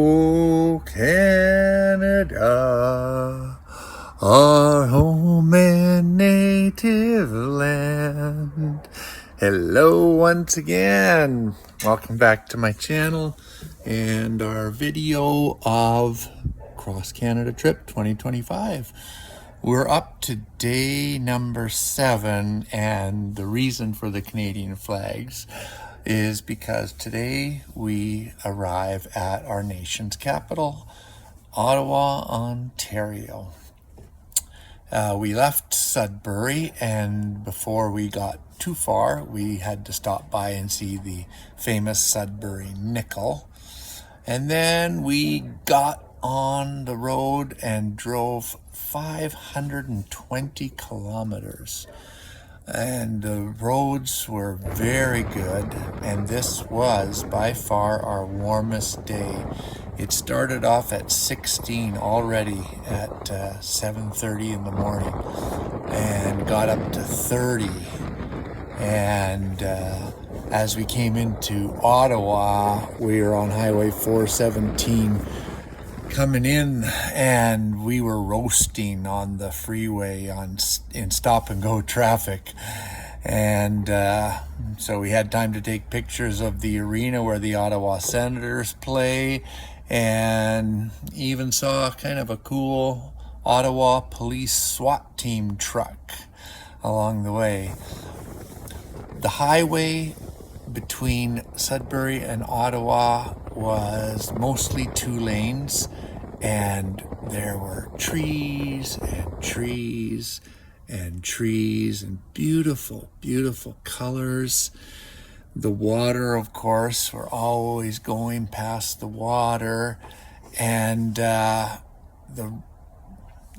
Oh, Canada, our home and native land. Hello once again. Welcome back to my channel and our video of Cross Canada Trip 2025. We're up to day number 7, and the reason for the Canadian flags is because today we arrive at our nation's capital, Ottawa, Ontario. We left Sudbury, and before we got too far, we had to stop by and see the famous Sudbury nickel. And then we got on the road and drove 520 kilometers. And the roads were very good, and this was by far our warmest day. It started off at 16 already at 7:30 in the morning and got up to 30. And as we came into Ottawa, we were on Highway 417 coming in, and we were roasting on the freeway in stop and go traffic. And so we had time to take pictures of the arena where the Ottawa Senators play, and even saw kind of a cool Ottawa police SWAT team truck along the way. The highway between Sudbury and Ottawa was mostly 2 lanes, and there were trees and trees and trees and beautiful, beautiful colors. The water, of course, we're always going past the water, and the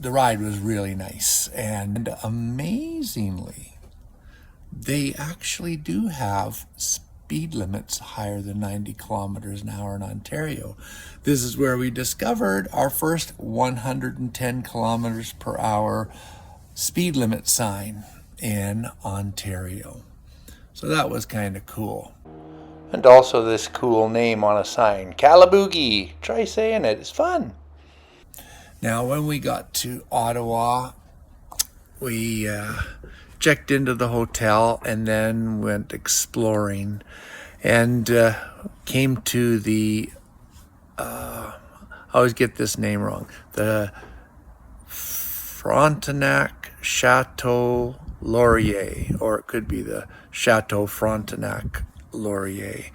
ride was really nice. And amazingly, they actually do have speed limits higher than 90 kilometers an hour in Ontario. This is where we discovered our first 110 kilometers per hour speed limit sign in Ontario. So that was kind of cool. And also this cool name on a sign, Calaboogie. Try saying it, it's fun. Now when we got to Ottawa, we checked into the hotel and then went exploring, and came to the I always get this name wrong, the Frontenac Chateau Laurier, or it could be the Chateau Frontenac Laurier.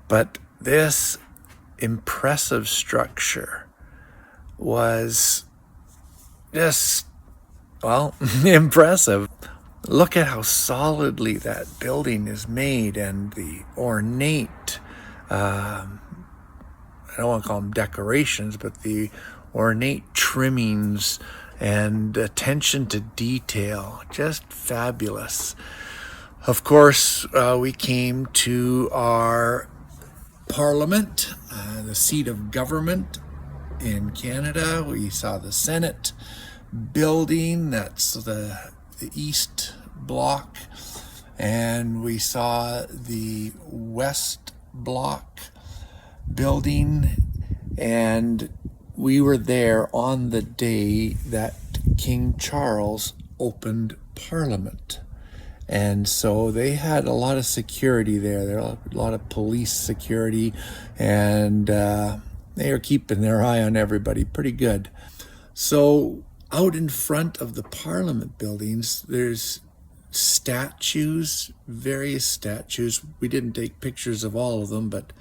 But this impressive structure was just, well, impressive. Look at how solidly that building is made, and the ornate, I don't want to call them decorations, but the ornate trimmings and attention to detail, just fabulous. Of course, we came to our Parliament, the seat of government in Canada. We saw the Senate building, that's the East Block, and we saw the West Block building, and we were there on the day that King Charles opened Parliament. And so they had a lot of security there. There were a lot of police security, and they were keeping their eye on everybody pretty good. So out in front of the Parliament buildings, there's statues, various statues. We didn't take pictures of all of them, but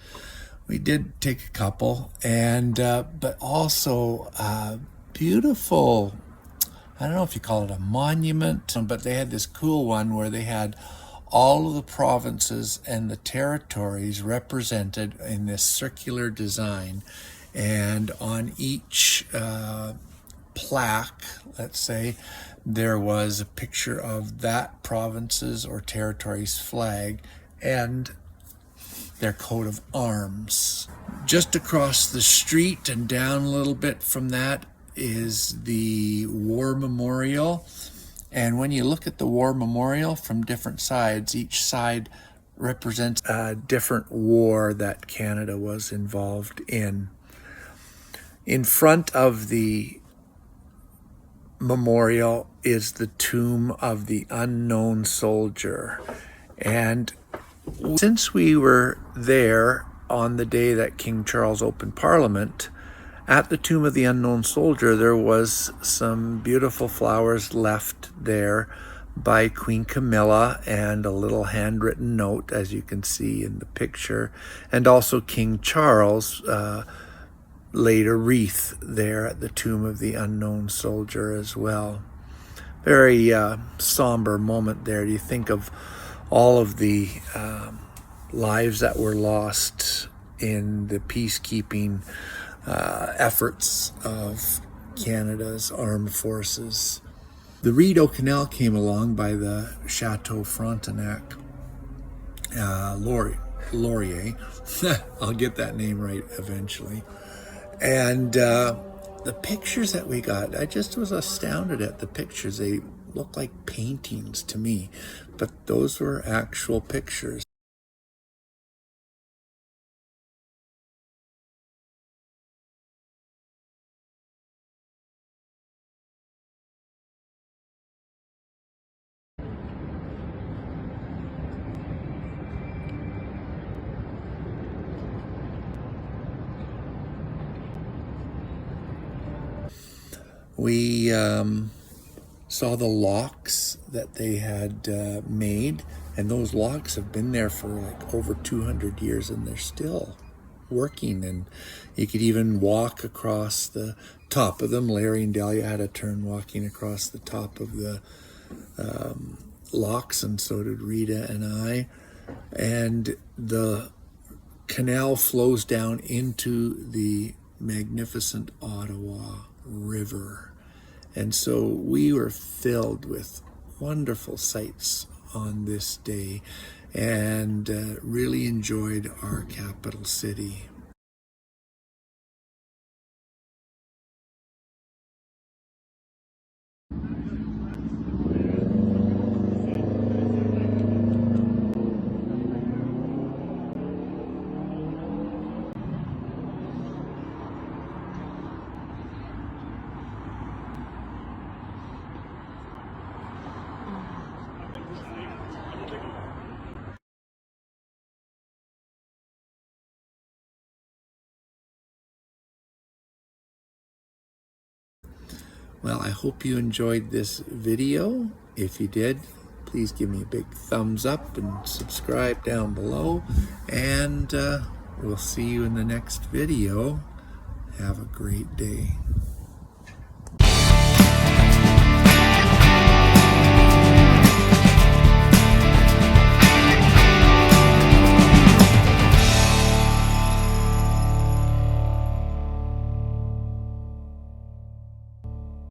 we did take a couple. And but also beautiful, I don't know if you call it a monument, but they had this cool one where they had all of the provinces and the territories represented in this circular design. And on each plaque, let's say, there was a picture of that province's or territory's flag and their coat of arms. Just across the street and down a little bit from that is the War Memorial. And when you look at the War Memorial from different sides, each side represents a different war that Canada was involved in. In front of the memorial is the tomb of the unknown soldier. And since we were there on the day that King Charles opened Parliament, at the tomb of the unknown soldier, there was some beautiful flowers left there by Queen Camilla and a little handwritten note, as you can see in the picture. And also King Charles laid a wreath there at the tomb of the unknown soldier as well. Very somber moment there. You think of all of the lives that were lost in the peacekeeping efforts of Canada's armed forces. The Rideau Canal came along by the Chateau Frontenac Laurier. I'll get that name right eventually. And the pictures that we got, I just was astounded at the pictures. They look like paintings to me, but those were actual pictures. We saw the locks that they had made, and those locks have been there for like over 200 years, and they're still working, and you could even walk across the top of them. Larry and Dahlia had a turn walking across the top of the locks, and so did Rita and I. And the canal flows down into the magnificent Ottawa River. And so we were filled with wonderful sights on this day and really enjoyed our capital city. Well, I hope you enjoyed this video. If you did, please give me a big thumbs up and subscribe down below. And we'll see you in the next video. Have a great day.